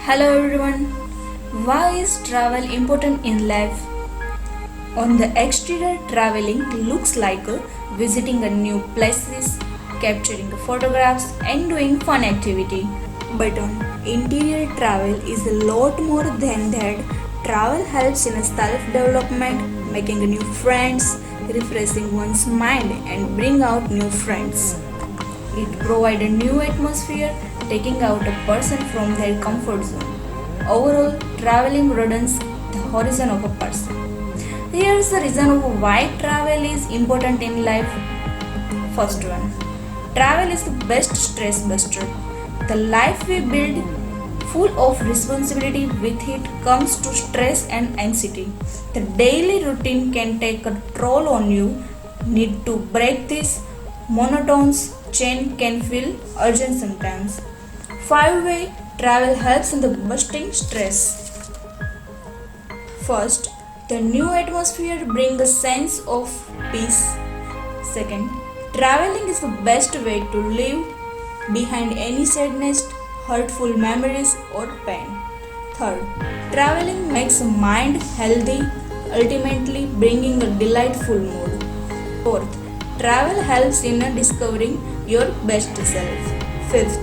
Hello everyone. Why is travel important in life? On the exterior, traveling looks like visiting a new places, capturing photographs and doing fun activity. But on interior, travel is a lot more than that. Travel helps in self-development, making new friends, refreshing one's mind and bring out new friends. It provides a new atmosphere, taking out a person from their comfort zone. Overall, traveling broadens the horizon of a person. Here's the reason of why travel is important in life. First one, travel is the best stress buster. The life we build full of responsibility with it comes to stress and anxiety. The daily routine can take a toll on you. Need to break this monotonous chain can feel urgent sometimes. Five-way travel helps in the busting stress. First, the new atmosphere brings a sense of peace. Second, traveling is the best way to leave behind any sadness, hurtful memories, or pain. Third, traveling makes the mind healthy, ultimately bringing a delightful mood. Fourth, travel helps in discovering your best self. Fifth,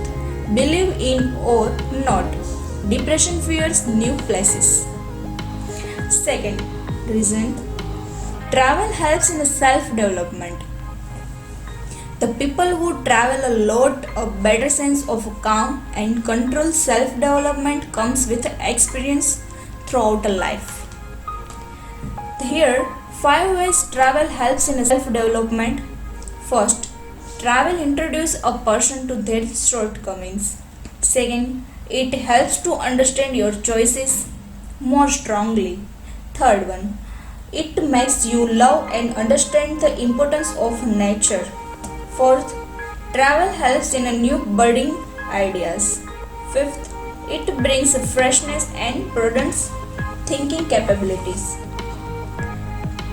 believe in or not. Depression fears new places. Second reason, travel helps in self-development. The people who travel a lot a better sense of calm and control. Self-development comes with experience throughout a life. Here, 5 ways travel helps in self-development. First, travel introduces a person to their shortcomings. Second, it helps to understand your choices more strongly. Third one, it makes you love and understand the importance of nature. Fourth, travel helps in a new budding ideas. Fifth, it brings freshness and broadens thinking capabilities.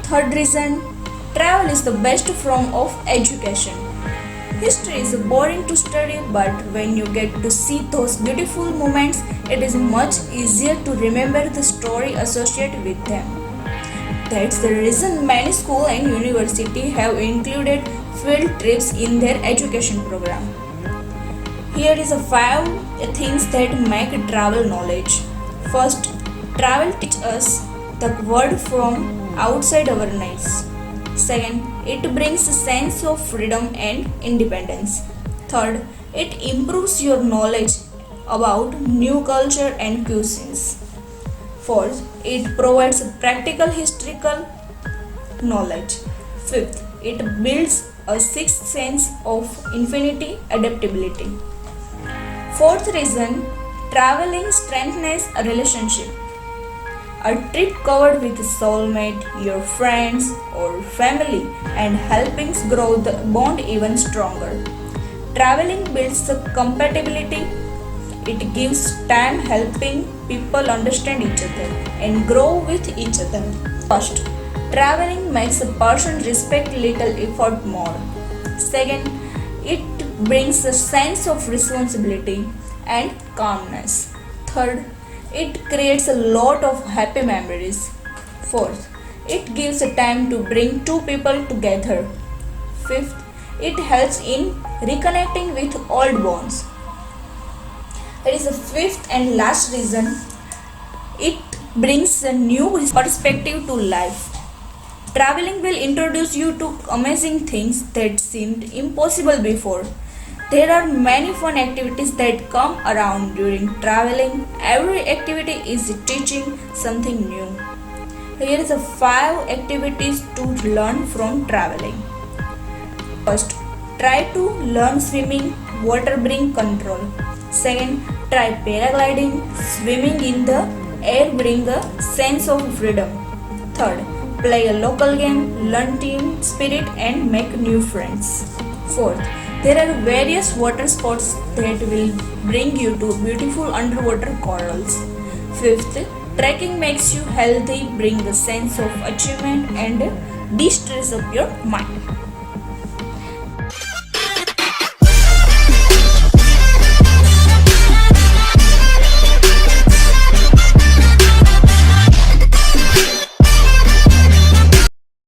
Third reason, travel is the best form of education. History is boring to study, but when you get to see those beautiful moments, it is much easier to remember the story associated with them. That's the reason many schools and universities have included field trips in their education program. Here is a 5 things that make travel knowledge. First, travel teaches us the world from outside our lives. Second, it brings a sense of freedom and independence. Third, it improves your knowledge about new culture and cuisines. Fourth, it provides practical historical knowledge. Fifth, it builds a sixth sense of infinity adaptability. Fourth reason, traveling strengthens a relationship. A trip covered with a soulmate, your friends, or family, and helping grow the bond even stronger. Traveling builds the compatibility. It gives time helping people understand each other and grow with each other. First, traveling makes a person respect little effort more. Second, it brings a sense of responsibility and calmness. Third, it creates a lot of happy memories. Fourth, it gives a time to bring two people together. Fifth, it helps in reconnecting with old bonds. There is a fifth and last reason, it brings a new perspective to life. Traveling will introduce you to amazing things that seemed impossible before. There are many fun activities that come around during traveling. Every activity is teaching something new. Here is a 5 activities to learn from traveling. First, try to learn swimming. Water bring control. Second, try paragliding. Swimming in the air bring a sense of freedom. Third, play a local game. Learn team spirit and make new friends. Fourth, there are various water sports that will bring you to beautiful underwater corals. Fifth, trekking makes you healthy, bring the sense of achievement and de-stress of your mind.